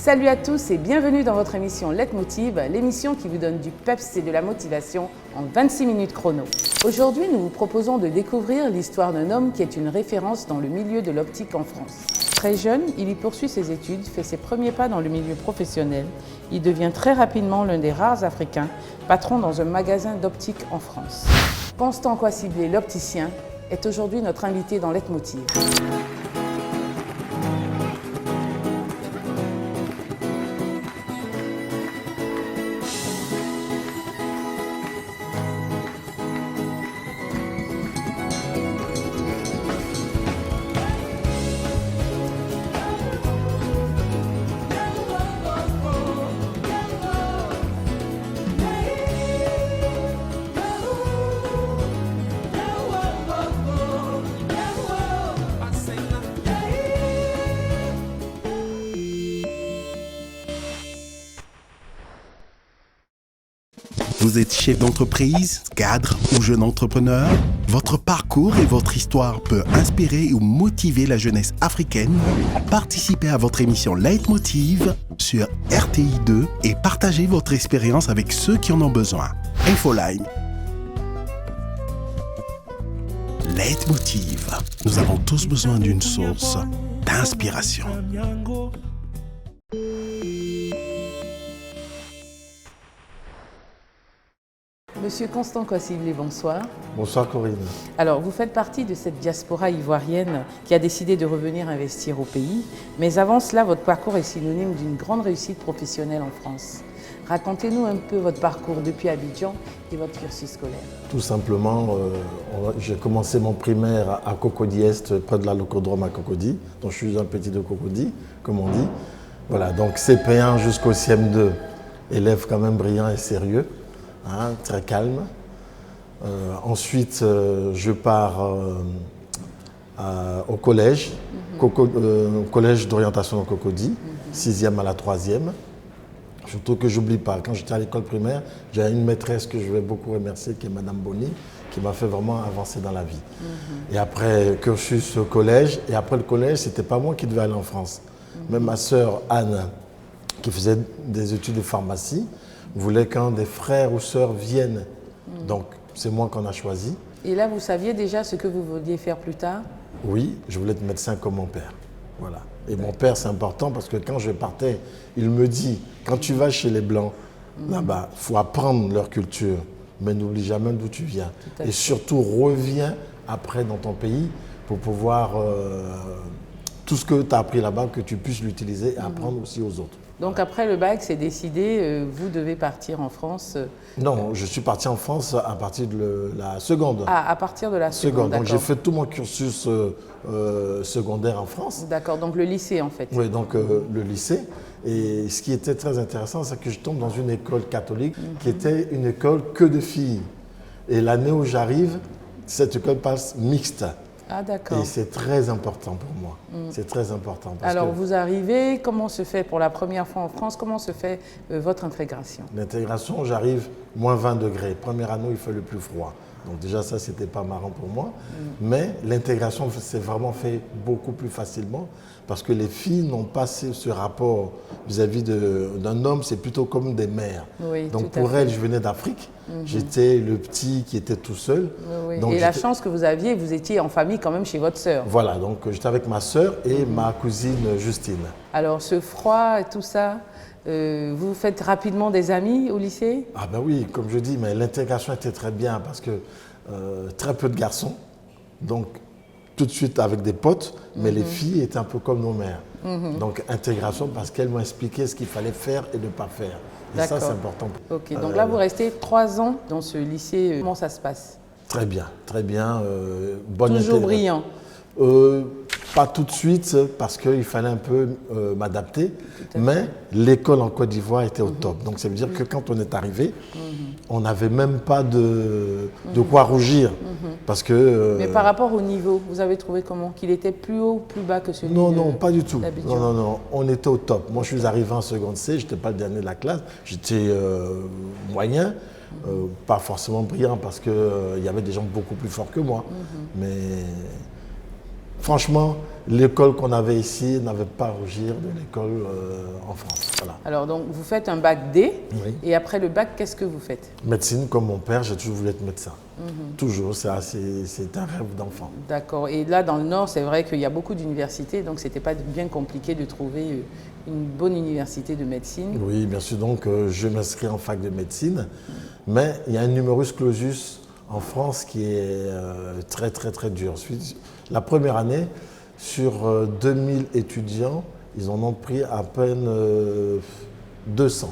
Salut à tous et bienvenue dans votre émission Leitmotiv, l'émission qui vous donne du peps et de la motivation en 26 minutes chrono. Aujourd'hui, nous vous proposons de découvrir l'histoire d'un homme qui est une référence dans le milieu de l'optique en France. Très jeune, il y poursuit ses études, fait ses premiers pas dans le milieu professionnel. Il devient très rapidement l'un des rares Africains patron dans un magasin d'optique en France. Constant Kwasiblé, l'opticien, est aujourd'hui notre invité dans Leitmotiv. Vous êtes chef d'entreprise, cadre ou jeune entrepreneur? Votre parcours et votre histoire peut inspirer ou motiver la jeunesse africaine. Participez à votre émission Leitmotiv sur RTI2 et partagez votre expérience avec ceux qui en ont besoin. Infoline. Leitmotiv. Nous avons tous besoin d'une source d'inspiration. Monsieur Constant Kwasiblé, bonsoir. Bonsoir Corinne. Alors, vous faites partie de cette diaspora ivoirienne qui a décidé de revenir investir au pays. Mais avant cela, votre parcours est synonyme d'une grande réussite professionnelle en France. Racontez-nous un peu votre parcours depuis Abidjan et votre cursus scolaire. Tout simplement, j'ai commencé mon primaire à Cocody-Est, près de la locodrome à Cocody. Donc je suis un petit de Cocody, comme on dit. Voilà, donc CP1 jusqu'au CM2, élève quand même brillant et sérieux. Hein, très calme. Ensuite, je pars au collège, collège d'orientation de Cocody, 6e à la 3e. Surtout que j'oublie pas, quand j'étais à l'école primaire, j'avais une maîtresse que je vais beaucoup remercier, qui est Madame Bonny, qui m'a fait vraiment avancer dans la vie. Et après, cursus au collège, et après le collège, c'était pas moi qui devais aller en France. Même ma sœur Anne, qui faisait des études de pharmacie, voulait qu'un des frères ou sœurs viennent. Donc, c'est moi qu'on a choisi. Et là, vous saviez déjà ce que vous vouliez faire plus tard? Oui, je voulais être médecin comme mon père. Voilà. Et mon père, c'est important parce que quand je partais, il me dit, quand tu vas chez les Blancs, là-bas, il faut apprendre leur culture, mais n'oublie jamais d'où tu viens. Et surtout, reviens après dans ton pays pour pouvoir, tout ce que tu as appris là-bas, que tu puisses l'utiliser et apprendre aussi aux autres. Donc après le bac, c'est décidé, vous devez partir en France. Non, je suis parti en France à partir de la seconde. Ah, à partir de la seconde, donc j'ai fait tout mon cursus secondaire en France. D'accord, donc le lycée en fait. Oui, donc le lycée. Et ce qui était très intéressant, c'est que je tombe dans une école catholique qui était une école que de filles. Et l'année où j'arrive, cette école passe mixte. Ah d'accord. Et c'est très important pour moi. C'est très important. Alors vous arrivez, comment se fait pour la première fois en France, comment se fait votre intégration? L'intégration, j'arrive moins 20 degrés. Première année, il fait le plus froid. Donc déjà ça, c'était pas marrant pour moi. Mais l'intégration s'est vraiment fait beaucoup plus facilement parce que les filles n'ont pas ce rapport vis-à-vis d'un homme, c'est plutôt comme des mères. Oui, donc pour elles, je venais d'Afrique. J'étais le petit qui était tout seul. Oui. Donc, et la chance que vous aviez, vous étiez en famille quand même chez votre sœur. Voilà, donc j'étais avec ma sœur et ma cousine Justine. Alors ce froid et tout ça, vous faites rapidement des amis au lycée? Ah ben oui, comme je dis, mais l'intégration était très bien parce que très peu de garçons, donc tout de suite avec des potes, mais les filles étaient un peu comme nos mères. Donc intégration parce qu'elles m'ont expliqué ce qu'il fallait faire et ne pas faire. Et ça, c'est important. Ok, donc là, vous restez 3 ans dans ce lycée. Comment ça se passe? Très bien, très bien. Bonne Toujours brillant? Pas tout de suite parce qu'il fallait un peu m'adapter, mais l'école en Côte d'Ivoire était au top. Donc ça veut dire que quand on est arrivé, on n'avait même pas de quoi rougir. Parce que, mais par rapport au niveau, vous avez trouvé comment? Qu'il était plus haut, plus bas que celui Non, pas du tout. d'Abidjan? Non, on était au top. Moi, je suis arrivé en seconde C, je n'étais pas le dernier de la classe, j'étais moyen. Pas forcément brillant parce qu'il y avait des gens beaucoup plus forts que moi. Mais franchement, l'école qu'on avait ici n'avait pas à rougir de l'école en France. Voilà. Alors, donc, vous faites un bac D, Oui. et après le bac, qu'est-ce que vous faites? Médecine, comme mon père, j'ai toujours voulu être médecin. Toujours, c'est un rêve d'enfant. D'accord. Et là, dans le Nord, c'est vrai qu'il y a beaucoup d'universités, donc c'était pas bien compliqué de trouver une bonne université de médecine. Oui, bien sûr. Donc, je m'inscris en fac de médecine, mais il y a un numerus clausus en France qui est très, très, très dur. La première année, sur 2000 étudiants, ils en ont pris à peine 200.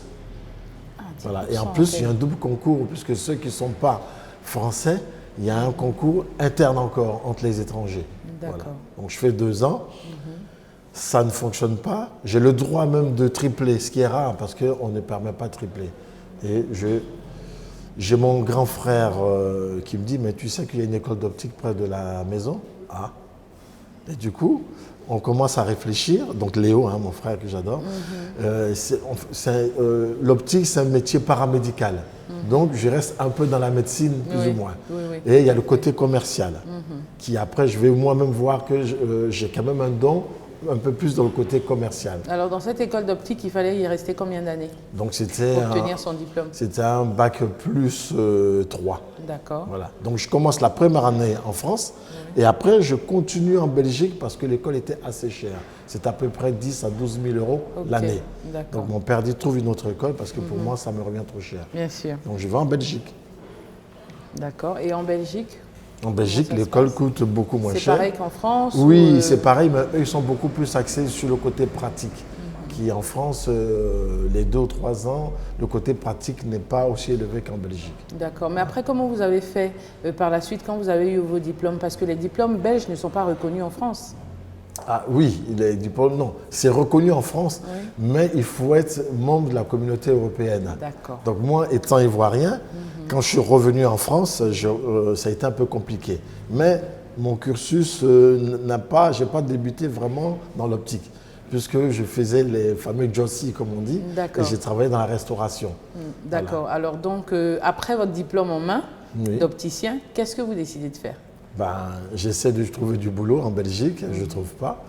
Ah, 10%, Voilà. Et en plus, fait. il y a un double concours, puisque ceux qui ne sont pas français, il y a un concours interne encore entre les étrangers. D'accord. Voilà. Donc, je fais 2 ans. Ça ne fonctionne pas. J'ai le droit même de tripler, ce qui est rare parce qu'on ne permet pas de tripler. Et j'ai mon grand frère qui me dit, mais tu sais qu'il y a une école d'optique près de la maison? Ah. Et du coup, on commence à réfléchir. Donc Léo, mon frère que j'adore, l'optique, c'est un métier paramédical. Donc je reste un peu dans la médecine, plus ou moins. Oui, oui. Et il y a le côté commercial, qui après, je vais moi-même voir que j'ai quand même un don un peu plus dans le côté commercial. Alors, dans cette école d'optique, il fallait y rester combien d'années Donc c'était pour obtenir son diplôme? c'était un bac plus 3. D'accord. Voilà. Donc je commence la première année en France et après je continue en Belgique parce que l'école était assez chère. C'est à peu près 10 à 12 000 euros Ok, l'année. d'accord. Donc mon père dit trouve une autre école parce que pour moi ça me revient trop cher. Bien sûr. Donc je vais en Belgique. D'accord. Et en Belgique, En Belgique, Comment ça se l'école passe? coûte beaucoup moins c'est cher. pareil qu'en France? Oui, ou, c'est pareil, mais eux ils sont beaucoup plus axés sur le côté pratique. Qui en France, les 2 ou 3 ans, le côté pratique n'est pas aussi élevé qu'en Belgique. D'accord. Mais après, comment vous avez fait par la suite quand vous avez eu vos diplômes? Parce que les diplômes belges ne sont pas reconnus en France. Ah oui, les diplômes, non. C'est reconnu en France, mais il faut être membre de la communauté européenne. D'accord. Donc moi, étant ivoirien, quand je suis revenu en France, ça a été un peu compliqué. Mais mon cursus j'ai pas débuté vraiment dans l'optique, puisque je faisais les fameux Jossi, comme on dit, D'accord. et j'ai travaillé dans la restauration. D'accord. Alors donc, après votre diplôme en main Oui. d'opticien, qu'est-ce que vous décidez de faire? J'essaie de trouver du boulot en Belgique, je ne trouve pas.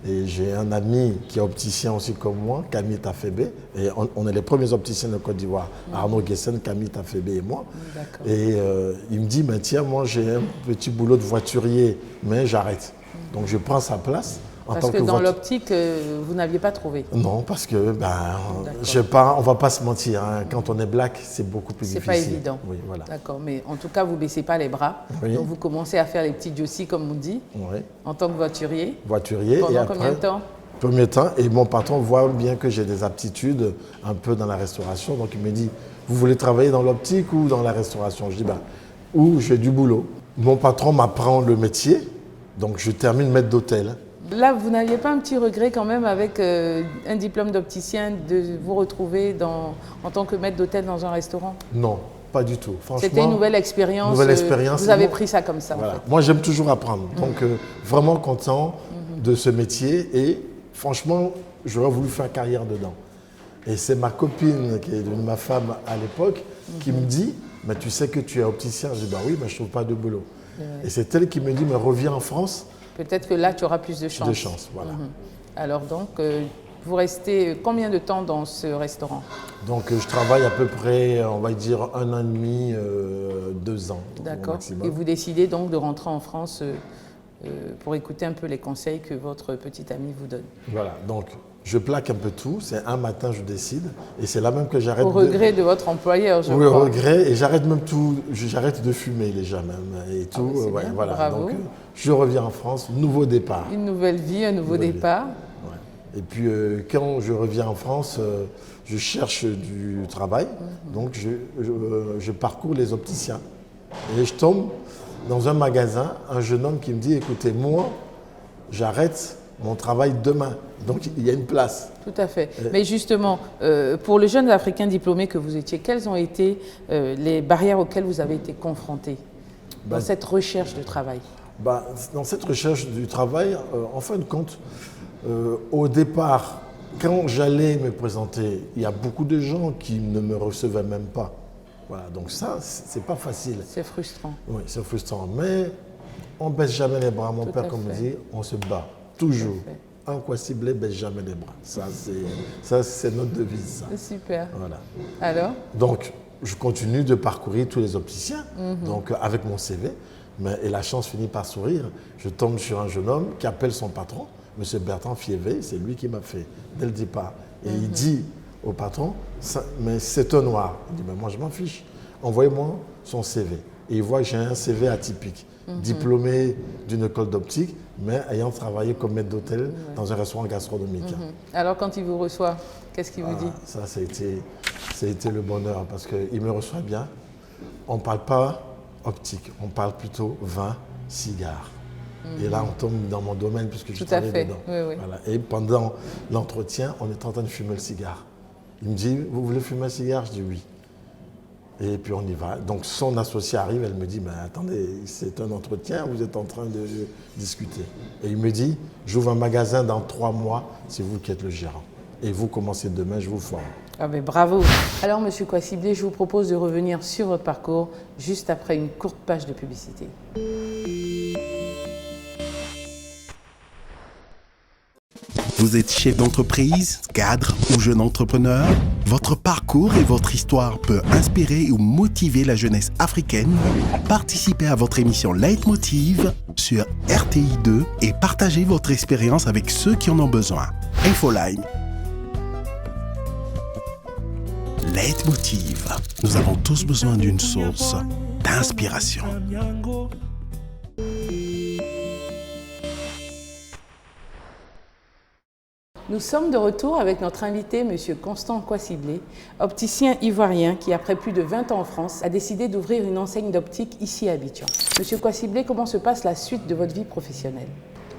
Et j'ai un ami qui est opticien aussi comme moi, Camille Tafébé. Et on est les premiers opticiens de Côte d'Ivoire. Arnaud Guessen, Camille Tafébé et moi. D'accord. Et il me dit, mais tiens, moi j'ai un petit boulot de voiturier, mais j'arrête. Donc je prends sa place. En Parce tant que dans voitu- l'optique, vous n'aviez pas trouvé. Non, parce que D'accord. on ne va pas se mentir. Quand on est black, c'est beaucoup plus C'est difficile. pas évident. Oui, voilà. D'accord. Mais en tout cas, vous ne baissez pas les bras. Oui. Donc vous commencez à faire les petits jossis, comme on dit, Oui. en tant que voiturier. Voiturier. Pendant et après, combien de temps? Premier temps, et mon patron voit bien que j'ai des aptitudes un peu dans la restauration. Donc il me dit, vous voulez travailler dans l'optique ou dans la restauration? Je dis, où j'ai du boulot. Mon patron m'apprend le métier, donc je termine maître d'hôtel. Là, vous n'aviez pas un petit regret quand même avec un diplôme d'opticien de vous retrouver en tant que maître d'hôtel dans un restaurant? Non, pas du tout. Franchement, C'était une nouvelle expérience. nouvelle expérience. Vous avez Moi- pris ça comme ça, Voilà. en fait. Moi, j'aime toujours apprendre. Donc, vraiment content de ce métier. Et franchement, j'aurais voulu faire carrière dedans. Et c'est ma copine, qui est devenue ma femme à l'époque, qui me dit, mais tu sais que tu es opticien. Je dis, oui, mais je ne trouve pas de boulot. Et c'est elle qui me dit, mais reviens en France. Peut-être que là, tu auras plus de chance. De chance, voilà. Alors donc, vous restez combien de temps dans ce restaurant? Donc, je travaille à peu près, on va dire, 1 an et demi, 2 ans. Au D'accord. maximum. Et vous décidez donc de rentrer en France pour écouter un peu les conseils que votre petite amie vous donne. Voilà, donc je plaque un peu tout. C'est un matin, je décide. Et c'est là même que j'arrête Au regret de votre employeur, je Oui, au crois. regret. Et j'arrête même tout. J'arrête de fumer déjà même. Et tout. bah, c'est bien, voilà. bravo. Donc, je reviens en France, nouveau départ. Une nouvelle vie, un nouveau Nouvelle vie. départ. Ouais. Et puis, quand je reviens en France, je cherche du travail. Donc, je parcours les opticiens. Et je tombe dans un magasin, un jeune homme qui me dit, écoutez, moi, j'arrête mon travail demain. Donc, il y a une place. Tout à fait. Mais justement, pour le jeune Africain diplômé que vous étiez, quelles ont été les barrières auxquelles vous avez été confronté dans cette recherche de travail? Dans cette recherche du travail, en fin de compte, au départ, quand j'allais me présenter, il y a beaucoup de gens qui ne me recevaient même pas. Voilà, donc ça, c'est pas facile. C'est frustrant. Oui, c'est frustrant. Mais on ne baisse jamais les bras. Mon Tout père, à comme me fait. dit, on se bat, toujours. fait. Un Kwasiblé ne baisse jamais les bras. Ça, c'est notre devise. Ça. C'est super. Voilà. Alors? Donc, je continue de parcourir tous les opticiens, donc avec mon CV. Et la chance finit par sourire. Je tombe sur un jeune homme qui appelle son patron, M. Bertrand Fievé, c'est lui qui m'a fait dès le départ. Et il dit au patron, mais c'est un noir. Il dit, mais moi je m'en fiche. Envoyez-moi son CV. Et il voit que j'ai un CV atypique, diplômé d'une école d'optique, mais ayant travaillé comme maître d'hôtel dans un restaurant gastronomique. Alors, quand il vous reçoit, qu'est-ce qu'il vous dit? Ça a été le bonheur parce qu'il me reçoit bien. On ne parle pas optique, on parle plutôt vin, cigare. Et là, on tombe dans mon domaine puisque je travaille dedans. Oui, oui. Voilà. Et pendant l'entretien, on est en train de fumer le cigare. Il me dit, vous voulez fumer un cigare? Je dis oui. Et puis on y va. Donc son associé arrive, elle me dit, mais attendez, c'est un entretien, vous êtes en train de discuter. Et il me dit, j'ouvre un magasin dans 3 mois, c'est vous qui êtes le gérant. Et vous commencez demain, je vous forme. Ah ben bravo. Alors, Monsieur Kwasiblé, je vous propose de revenir sur votre parcours juste après une courte page de publicité. Vous êtes chef d'entreprise, cadre ou jeune entrepreneur? Votre parcours et votre histoire peut inspirer ou motiver la jeunesse africaine? Participez à votre émission Leitmotiv sur RTI2 et partagez votre expérience avec ceux qui en ont besoin. Infoline. Leitmotiv. Nous avons tous besoin d'une source d'inspiration. Nous sommes de retour avec notre invité, M. Constant Kwasiblé, opticien ivoirien qui, après plus de 20 ans en France, a décidé d'ouvrir une enseigne d'optique ici à Abidjan. M. Kwasiblé, comment se passe la suite de votre vie professionnelle?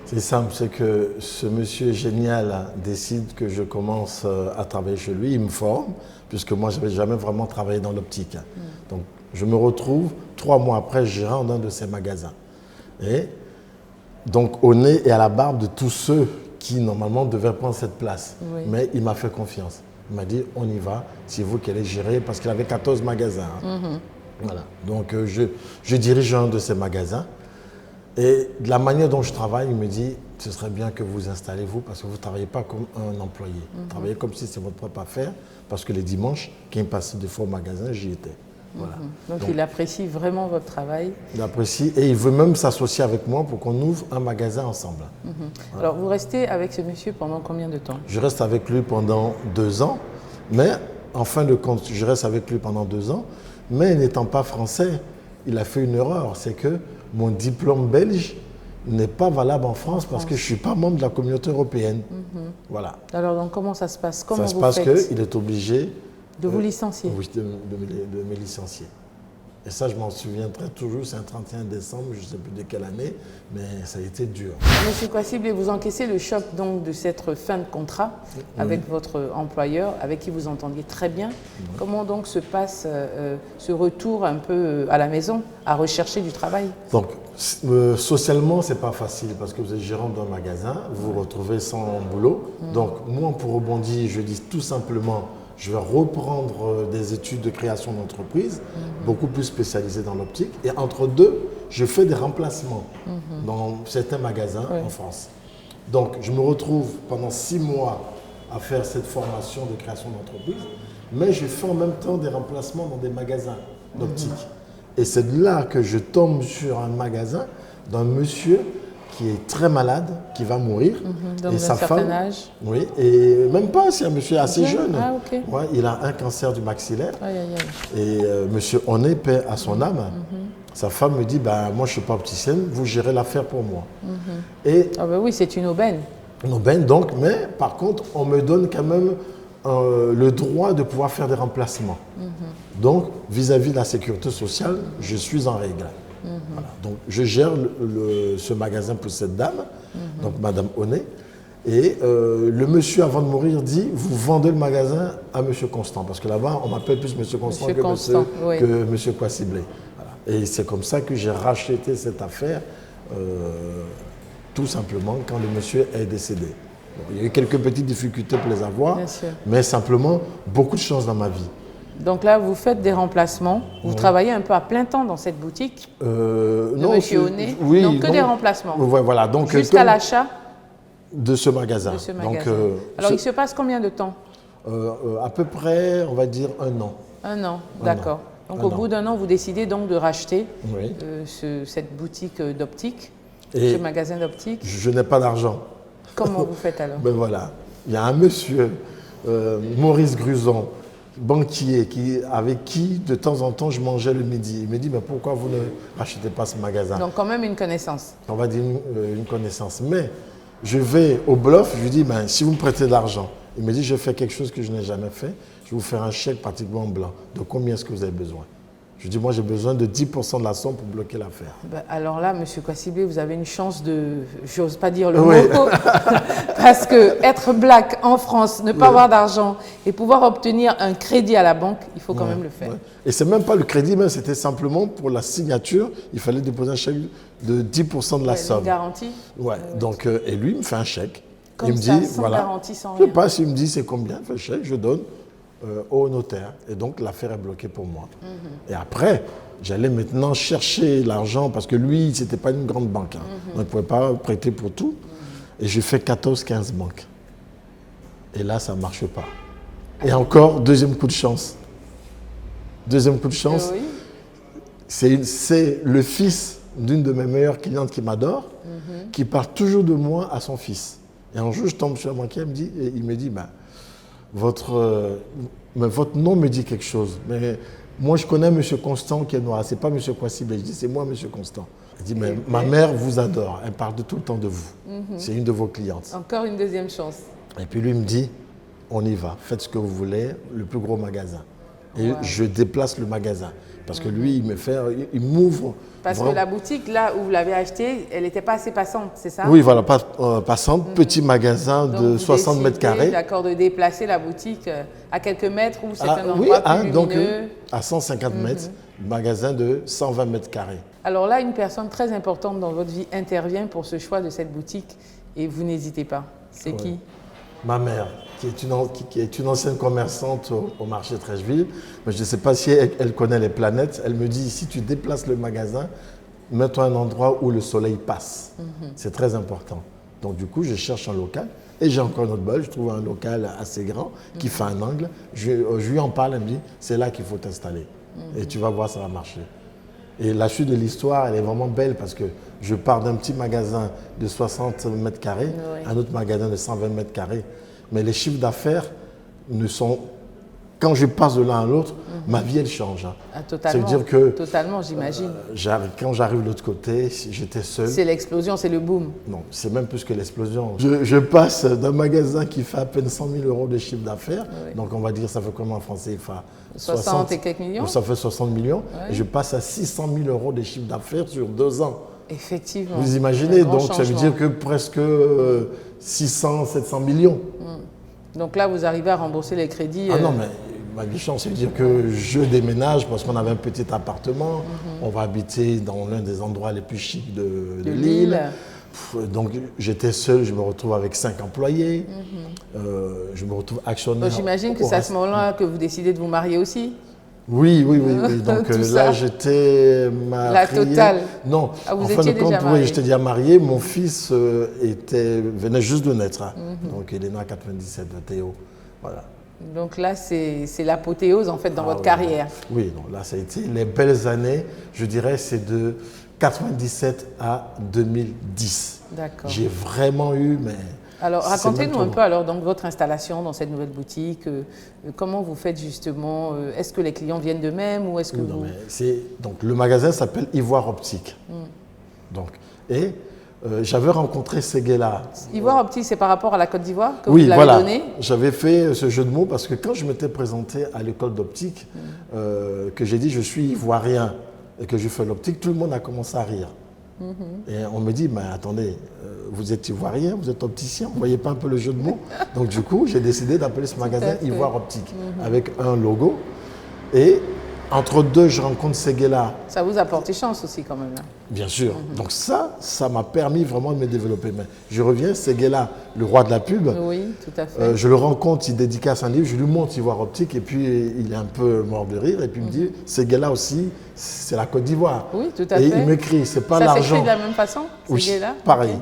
C'est simple, c'est que ce monsieur génial décide que je commence à travailler chez lui, il me forme, puisque moi je n'avais jamais vraiment travaillé dans l'optique. Donc je me retrouve 3 mois après gérant d'un de ses magasins. Et donc au nez et à la barbe de tous ceux qui normalement devaient prendre cette place. Oui. Mais il m'a fait confiance. Il m'a dit, on y va, c'est vous qui allez gérer, parce qu'il avait 14 magasins. Voilà. Donc je dirige un de ces magasins. Et de la manière dont je travaille, il me dit, ce serait bien que vous installez vous, parce que vous ne travaillez pas comme un employé. Vous travaillez comme si c'était votre propre affaire, parce que les dimanches, quand il passait des fois au magasin, j'y étais. Voilà. Donc il apprécie vraiment votre travail. Il apprécie et il veut même s'associer avec moi pour qu'on ouvre un magasin ensemble. Voilà. Alors vous restez avec ce monsieur pendant combien de temps? Je reste avec lui pendant 2 ans, mais en fin de compte, je reste avec lui pendant 2 ans, mais n'étant pas français, il a fait une erreur, c'est que mon diplôme belge n'est pas valable en France parce que je ne suis pas membre de la communauté européenne. Voilà. Alors donc, comment ça se passe? Comment Ça se vous passe faites qu'il est obligé de vous licencier? Oui, de me licencier. Et ça, je m'en souviendrai toujours, c'est un 31 décembre, je ne sais plus de quelle année, mais ça a été dur. Monsieur Kwasiblé, vous encaissez le choc donc de cette fin de contrat avec votre employeur, avec qui vous entendiez très bien. Comment donc se passe ce retour un peu à la maison, à rechercher du travail? Donc, socialement, ce n'est pas facile parce que vous êtes gérant d'un magasin, vous vous retrouvez sans boulot. Donc, moi, pour rebondir, je dis tout simplement, je vais reprendre des études de création d'entreprise, beaucoup plus spécialisées dans l'optique. Et entre deux, je fais des remplacements dans certains magasins en France. Donc, je me retrouve pendant 6 mois à faire cette formation de création d'entreprise, mais je fais en même temps des remplacements dans des magasins d'optique. Et c'est de là que je tombe sur un magasin d'un monsieur qui est très malade, qui va mourir. Donc et sa femme, âge? Oui, et même pas, c'est un monsieur assez jeune. Ah, ok. Ouais, il a un cancer du maxillaire. Aïe, aïe, aïe. Et monsieur Oné, paix à son âme, sa femme me dit, bah, moi je ne suis pas opticienne, vous gérez l'affaire pour moi. Et Ah ben oui, c'est une aubaine. une aubaine donc, mais par contre, on me donne quand même le droit de pouvoir faire des remplacements. Donc, vis-à-vis de la sécurité sociale, je suis en règle. Voilà. Donc, je gère ce magasin pour cette dame, donc Madame Oné. Et le monsieur, avant de mourir, dit, vous vendez le magasin à Monsieur Constant. Parce que là-bas, on m'appelle plus Monsieur Constant que Monsieur Kwasiblé. Voilà. Et c'est comme ça que j'ai racheté cette affaire, tout simplement, quand le monsieur est décédé. Donc, il y a eu quelques petites difficultés pour les avoir, mais simplement, beaucoup de chance dans ma vie. Donc là, vous faites des remplacements. Vous travaillez un peu à plein temps dans cette boutique de non, Monsieur Oné. oui, Donc que non. des remplacements. Voilà, donc Jusqu'à l'achat de ce magasin. de ce magasin. Donc, Alors il se passe combien de temps? à peu près, on va dire 1 an. 1 an, Un d'accord. an. Donc Un au an. bout d'1 an, vous décidez donc de racheter Oui. cette boutique d'optique, Et ce magasin d'optique. je n'ai pas d'argent. Comment vous faites alors? Ben voilà, il y a un monsieur, Maurice Gruson, banquier, avec qui de temps en temps je mangeais le midi. Il me dit, mais pourquoi vous ne rachetez pas ce magasin? Donc quand même une connaissance. On va dire une connaissance. Mais je vais au bluff, je lui dis, ben, si vous me prêtez de l'argent, il me dit, je fais quelque chose que je n'ai jamais fait, je vais vous faire un chèque pratiquement en blanc. De combien est-ce que vous avez besoin? Je dis, moi j'ai besoin de 10% de la somme pour bloquer l'affaire. Ben, alors là, Monsieur Kwassiblé, vous avez une chance de, j'ose pas dire le Oui. mot, parce que être black en France, ne pas avoir d'argent et pouvoir obtenir un crédit à la banque, il faut quand même le faire. Ouais. Et c'est même pas le crédit, mais c'était simplement pour la signature, il fallait déposer un chèque de 10% de la Ouais, somme. une garantie. Ouais. Donc, et lui, il me fait un chèque. Comme il me ça, dit, sans voilà. garantie, sans Je rien. passe, il me dit c'est combien, il fait le chèque, je donne au notaire. Et donc l'affaire est bloquée pour moi. Et après, j'allais maintenant chercher l'argent parce que lui, c'était pas une grande banque. Hein. On ne pouvait pas prêter pour tout. Et j'ai fait 14-15 banques. Et là, ça ne marche pas. Et encore, deuxième coup de chance. Deuxième coup de chance. Oui. C'est le fils d'une de mes meilleures clientes qui m'adore, qui parle toujours de moi à son fils. Et un jour, je tombe sur un banquier, il me dit, ben, votre nom me dit quelque chose. Mais moi, je connais M. Constant qui est noir. Ce n'est pas M. Kwassiblé. Je dis, c'est moi, M. Constant. Il dit, mais ma mère vous adore. Elle parle de tout le temps de vous. C'est une de vos clientes. Encore une deuxième chance. Et puis lui il me dit, on y va. Faites ce que vous voulez, le plus gros magasin. Et je déplace le magasin. Parce que lui, il m'ouvre. Parce que la boutique, là où vous l'avez achetée, elle n'était pas assez passante, c'est ça? Oui, voilà, passante, petit magasin Donc, de vous 60 mètres décidez, carrés. D'accord, de déplacer la boutique à quelques mètres où c'est un Oui, endroit plus donc lumineux. à 150 mètres, magasin de 120 mètres carrés. Alors là, une personne très importante dans votre vie intervient pour ce choix de cette boutique et vous n'hésitez pas. C'est qui? Ma mère, qui est une ancienne commerçante au marché Trècheville. Mais je ne sais pas si elle connaît les planètes. Elle me dit, si tu déplaces le magasin, mets-toi un endroit où le soleil passe. C'est très important. Donc du coup, je cherche un local. Et j'ai encore une autre balle. Je trouve un local assez grand qui fait un angle. Je lui en parle, elle me dit, c'est là qu'il faut t'installer. Et tu vas voir, ça va marcher. Et la suite de l'histoire, elle est vraiment belle parce que je pars d'un petit magasin de 60 mètres carrés, un autre magasin de 120 mètres carrés. Mais les chiffres d'affaires ne sont... Quand je passe de l'un à l'autre, ma vie, elle change. Hein. Ah, totalement. C'est-à-dire que... Totalement, j'imagine. Quand j'arrive de l'autre côté, j'étais seul. C'est l'explosion, c'est le boom. Non, c'est même plus que l'explosion. Je passe d'un magasin qui fait à peine 100 000 euros de chiffre d'affaires, donc on va dire, ça fait comment en français? Il fait 60 et quelques millions. Ça fait 60 millions. Et je passe à 600 000 euros de chiffre d'affaires sur 2 ans. Effectivement. Vous imaginez, Un grand donc ça veut changement. dire que presque 600, 700 millions. Donc là, vous arrivez à rembourser les crédits. Ah non, mais ma mission, c'est dire que je déménage parce qu'on avait un petit appartement. On va habiter dans l'un des endroits les plus chics de l'île. Donc j'étais seul, je me retrouve avec 5 employés. Je me retrouve actionnaire. J'imagine que c'est à ce moment-là que vous décidez de vous marier aussi. Oui. Donc Tout là, ça. j'étais marié. La totale. Non, Ah, vous en fin de étiez déjà compte, marié. oui, j'étais déjà marié. Mon fils venait juste de naître. Hein. Donc il est né en 97, Théo. Voilà. Donc là, c'est l'apothéose en fait dans votre carrière. Oui, donc là, ça a été les belles années. Je dirais, c'est de 97 à 2010. D'accord. J'ai vraiment eu, mais... Alors, c'est racontez-nous même un trop peu alors donc votre installation dans cette nouvelle boutique. Comment vous faites justement Est-ce que les clients viennent d'eux-mêmes ou est-ce que Non, vous... mais donc le magasin s'appelle Ivoire Optique. Donc, et j'avais rencontré ces gars-là. Ivoire Optique, c'est par rapport à la Côte d'Ivoire que Oui, vous l'avez voilà. donné. J'avais fait ce jeu de mots parce que quand je m'étais présenté à l'école d'optique, que j'ai dit je suis ivoirien et que je fais l'optique, tout le monde a commencé à rire. Et on me dit, mais attendez, vous êtes ivoirien, vous êtes opticien, vous ne voyez pas un peu le jeu de mots? Donc du coup, j'ai décidé d'appeler ce magasin fait. Ivoire Optique avec un logo. Et Entre deux, je rencontre Séguéla. Ça vous a porté chance aussi quand même. Là. Bien sûr. Donc ça m'a permis vraiment de me développer. Mais je reviens, Séguéla, le roi de la pub. Oui, tout à fait. Je le rencontre, il dédicace un livre, je lui montre Ivoire Optique et puis il est un peu mort de rire et puis il me dit, Séguéla aussi, c'est la Côte d'Ivoire. Oui, tout à et fait. Et il m'écrit, c'est pas ça l'argent. Ça s'écrit de la même façon, oui, Séguéla? pareil. Okay.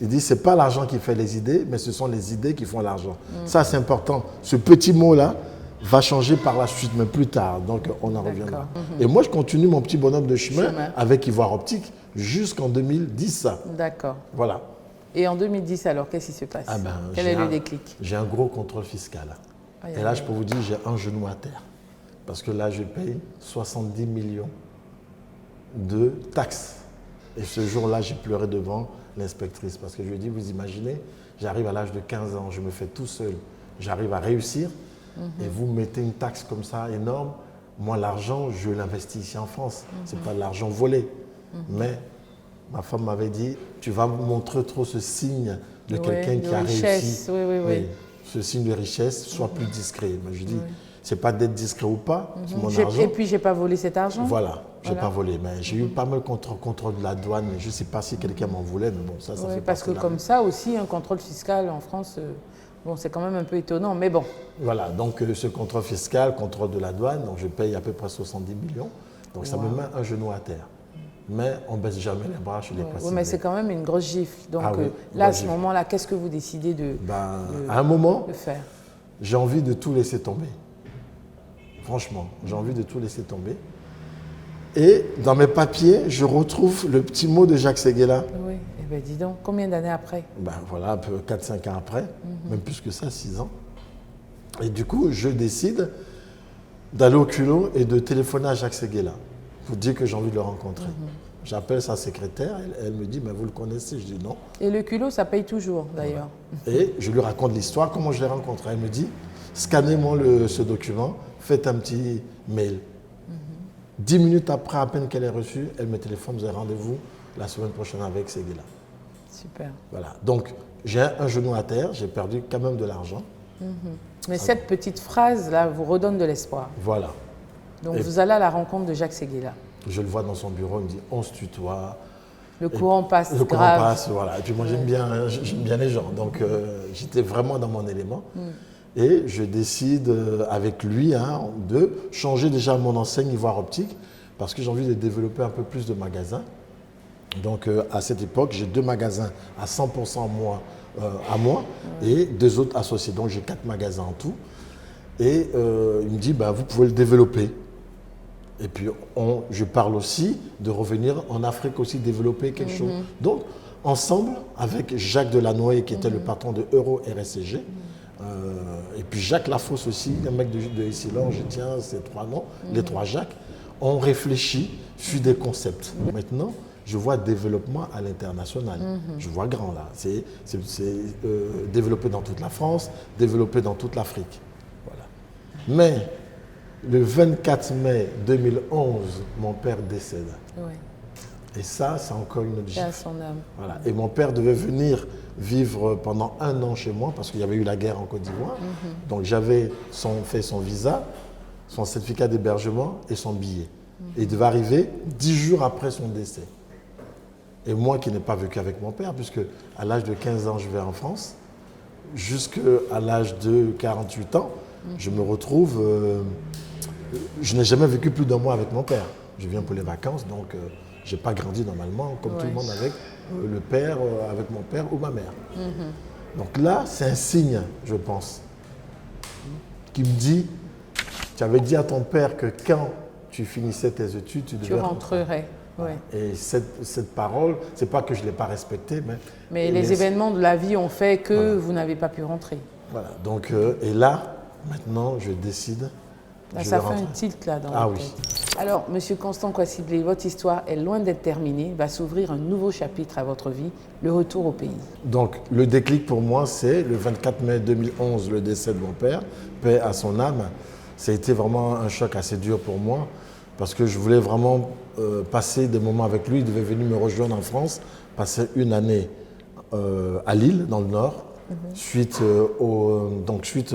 Il dit, c'est pas l'argent qui fait les idées, mais ce sont les idées qui font l'argent. Ça, c'est important. Ce petit mot-là va changer par la suite, mais plus tard. Donc, on en reviendra. Et moi, je continue mon petit bonhomme de chemin avec Ivoire Optique jusqu'en 2010. D'accord. Voilà. Et en 2010, alors, qu'est-ce qui se passe? Quel est le déclic? J'ai un gros contrôle fiscal. Et là, je peux vous dire, j'ai un genou à terre. Parce que là, je paye 70 millions de taxes. Et ce jour-là, j'ai pleuré devant l'inspectrice. Parce que je lui ai dit, vous imaginez, j'arrive à l'âge de 15 ans, je me fais tout seul, j'arrive à réussir. Et vous mettez une taxe comme ça énorme. Moi, l'argent, je l'investis ici en France. Ce n'est pas de l'argent volé. Mais ma femme m'avait dit, tu vas montrer trop ce signe de quelqu'un qui a réussi. Oui. Ce signe de richesse, sois plus discret. Mais je dis, c'est pas d'être discret ou pas, c'est mon argent. Et puis, je n'ai pas volé cet argent. Voilà, je n'ai pas volé. Mais j'ai eu pas mal de contrôle de la douane. Je ne sais pas si quelqu'un m'en voulait, mais bon, ça fait parce que comme ça aussi, un contrôle fiscal en France... Bon, c'est quand même un peu étonnant, mais bon. Voilà, donc ce contrôle fiscal, contrôle de la douane, donc je paye à peu près 70 millions. Donc ça me met un genou à terre. Mais on ne baisse jamais les bras chez les passagers. Oui, mais c'est quand même une grosse gifle. Donc là, à ce moment-là, qu'est-ce que vous décidez de à un moment, faire? J'ai envie de tout laisser tomber. Franchement, j'ai envie de tout laisser tomber. Et dans mes papiers, je retrouve le petit mot de Jacques Séguéla. Oui, eh bien dis donc, combien d'années après? Voilà, un peu 4-5 ans après, même plus que ça, 6 ans. Et du coup, je décide d'aller au culot et de téléphoner à Jacques Séguéla pour dire que j'ai envie de le rencontrer. J'appelle sa secrétaire, elle me dit, mais vous le connaissez? Je dis non. Et le culot, ça paye toujours d'ailleurs. Et je lui raconte l'histoire, comment je l'ai rencontré. Elle me dit, scannez-moi ce document, faites un petit mail. 10 minutes après, à peine qu'elle est reçue, elle me téléphone, vous avez rendez-vous la semaine prochaine avec Séguéla. Super. Voilà, donc j'ai un genou à terre, j'ai perdu quand même de l'argent. Mais cette petite phrase-là vous redonne de l'espoir. Voilà. Donc vous allez à la rencontre de Jacques Séguéla. Je le vois dans son bureau, il me dit, on se tutoie. Le courant passe, le courant passe, voilà. Et puis moi, j'aime bien les gens, donc j'étais vraiment dans mon élément. Et je décide avec lui de changer déjà mon enseigne Ivoire Optique parce que j'ai envie de développer un peu plus de magasins. Donc à cette époque, j'ai 2 magasins à 100% à moi et 2 autres associés. Donc j'ai 4 magasins en tout. Et il me dit, vous pouvez le développer. Et puis je parle aussi de revenir en Afrique aussi développer quelque chose. Donc ensemble, avec Jacques Delanoë qui était le patron de Euro RSCG, et puis Jacques Lafosse aussi, un mec de Essilor, je tiens ces 3 noms, les 3 Jacques, on réfléchit sur des concepts. Maintenant, je vois développement à l'international. Je vois grand là. C'est développé dans toute la France, développé dans toute l'Afrique. Voilà. Mais le 24 mai 2011, mon père décède. Oui. Et ça, c'est encore une autre gifle. À son âme. Voilà. Et mon père devait venir vivre pendant 1 an chez moi parce qu'il y avait eu la guerre en Côte d'Ivoire. Donc j'avais fait son visa, son certificat d'hébergement et son billet. Et il devait arriver 10 jours après son décès. Et moi qui n'ai pas vécu avec mon père, puisque à l'âge de 15 ans, je vais en France, jusqu'à l'âge de 48 ans, je me retrouve... je n'ai jamais vécu plus d'1 mois avec mon père. Je viens pour les vacances, donc je n'ai pas grandi normalement, comme tout le monde avec le père, avec mon père ou ma mère. Donc là, c'est un signe, je pense, qui me dit, tu avais dit à ton père que quand tu finissais tes études, tu devais rentrerais. Ouais. Et cette parole, c'est pas que je ne l'ai pas respectée, mais les événements de la vie ont fait que vous n'avez pas pu rentrer. Voilà, donc, et là, maintenant, je décide. Là, ça fait un tilt là dans la tête. Alors, Monsieur Constant Kwasiblé, votre histoire est loin d'être terminée. Il va s'ouvrir un nouveau chapitre à votre vie, le retour au pays. Donc, le déclic pour moi, c'est le 24 mai 2011, le décès de mon père, paix à son âme. Ça a été vraiment un choc assez dur pour moi parce que je voulais vraiment passer des moments avec lui. Il devait venir me rejoindre en France, passer 1 année à Lille, dans le Nord. Suite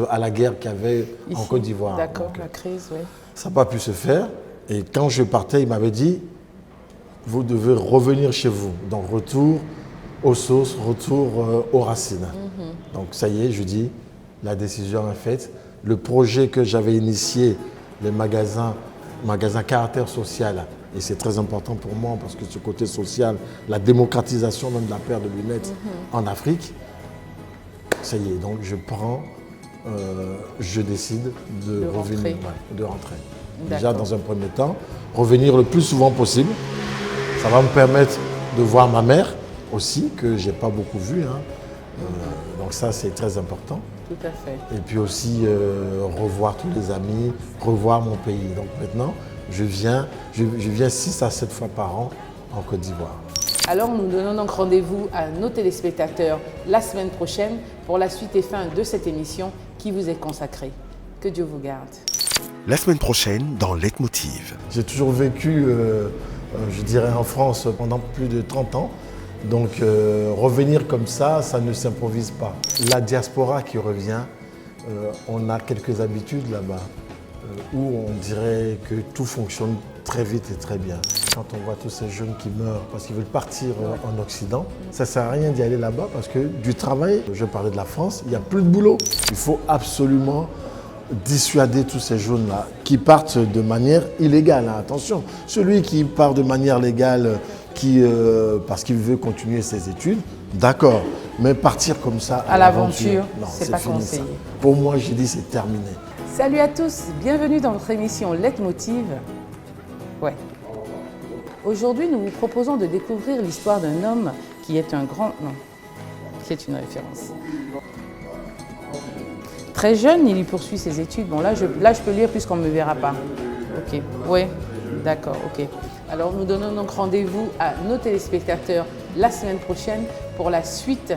à la guerre qu'il y avait en Côte d'Ivoire. D'accord, la crise, oui. Ça n'a pas pu se faire. Et quand je partais, il m'avait dit, vous devez revenir chez vous. Donc retour aux sources, retour aux racines. Donc ça y est, je dis, la décision est faite. Le projet que j'avais initié, les magasins caractère social, et c'est très important pour moi parce que ce côté social, la démocratisation même de la paire de lunettes en Afrique, ça y est, donc je décide de revenir, de rentrer. Déjà dans un premier temps, revenir le plus souvent possible. Ça va me permettre de voir ma mère aussi, que je n'ai pas beaucoup vue. Donc ça, c'est très important. Tout à fait. Et puis aussi revoir tous les amis, revoir mon pays. Donc maintenant, je viens 6 à 7 fois par an en Côte d'Ivoire. Alors nous donnons donc rendez-vous à nos téléspectateurs la semaine prochaine pour la suite et fin de cette émission qui vous est consacrée. Que Dieu vous garde. La semaine prochaine dans Leitmotiv. J'ai toujours vécu, je dirais, en France pendant plus de 30 ans. Donc revenir comme ça ne s'improvise pas. La diaspora qui revient, on a quelques habitudes là-bas où on dirait que tout fonctionne très vite et très bien. Quand on voit tous ces jeunes qui meurent parce qu'ils veulent partir en Occident, ça ne sert à rien d'y aller là-bas parce que du travail, je parlais de la France, il n'y a plus de boulot. Il faut absolument dissuader tous ces jeunes-là qui partent de manière illégale. Attention, celui qui part de manière légale parce qu'il veut continuer ses études, d'accord. Mais partir comme ça à l'aventure, c'est pas conseillé. Pour moi, j'ai dit c'est terminé. Salut à tous, bienvenue dans votre émission Leitmotiv. Ouais. Aujourd'hui, nous vous proposons de découvrir l'histoire d'un homme qui est qui est une référence. Très jeune, il y poursuit ses études. Bon, là, je peux lire puisqu'on ne me verra pas. Ok, oui, d'accord, ok. Alors, nous donnons donc rendez-vous à nos téléspectateurs la semaine prochaine pour la suite.